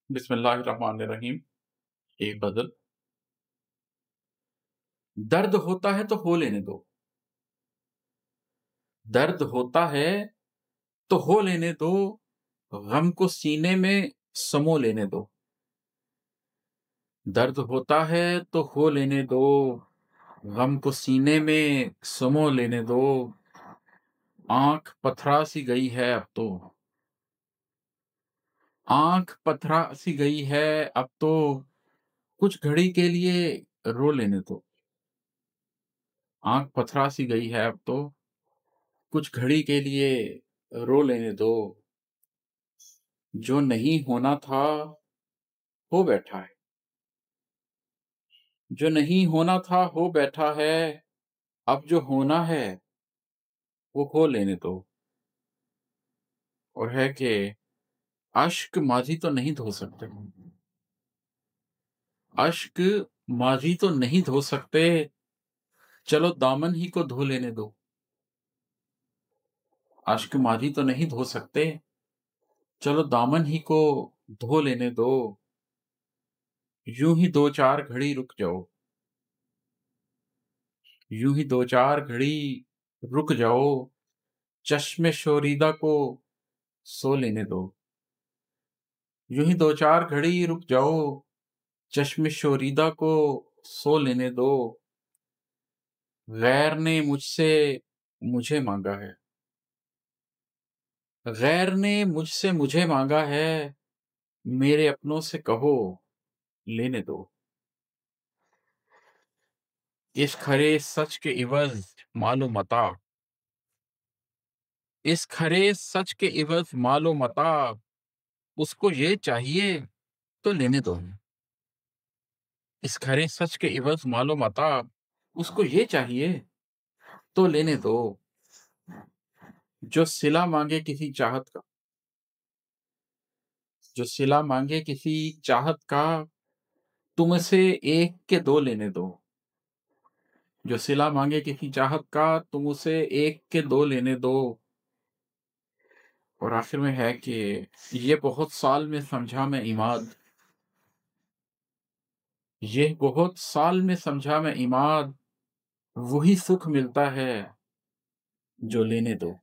बिस्मिल्लाहिर्रहमानिर्रहीम। एक गज़ल। दर्द होता है तो हो लेने दो, दर्द होता है तो हो लेने दो, गम को सीने में समो लेने दो। दर्द होता है तो हो लेने दो, गम को सीने में समो लेने दो। आँख पथरा सी गई है अब तो, आँख पथरा सी गई है अब तो, कुछ घड़ी के लिए रो लेने दो। आँख पथरा सी गई है अब तो, कुछ घड़ी के लिए रो लेने दो। जो नहीं होना था, हो बैठा है। जो नहीं होना था, हो बैठा है। अब जो होना है, वो हो लेने दो। और है कि अश्क माज़ी तो नहीं धो सकते। अश्क माज़ी तो नहीं धो सकते, चलो दामन ही को धो लेने दो। अश्क माज़ी तो नहीं धो सकते, चलो दामन ही को धो लेने दो। यूँ ही 2-4 घड़ी रुक जाओ, यूँ ही 2-4 घड़ी रुक जाओ, चश्मे शोरीदा को सो लेने दो। यूँ ही 2-4 घड़ी रुक जाओ, चश्मे शोरीदा को सो लेने दो। गैर ने मुझसे मुझे माँगा है, गैर ने मुझसे मुझे माँगा है, मेरे अपनों से कहो लेने दो। इस खरे सच के इवज़ मालो मता, इस खरे सच के इवज़ मालो मता, उसको ये चाहिए तो लेने दो। इस खरे सच के इवज़ मालो मता, उसको ये चाहिए तो लेने दो। जो सिला माँगे किसी चाहत का, जो सिला माँगे किसी चाहत का, तुम उसे एक के दो लेने दो। जो सिला माँगे किसी चाहत का, तुम उसे एक के दो लेने दो। और आखिर में है कि ये बहुत साल में समझा मैं इमाद, ये बहुत साल में समझा मैं इमाद, वही सुख मिलता है जो लेने दो।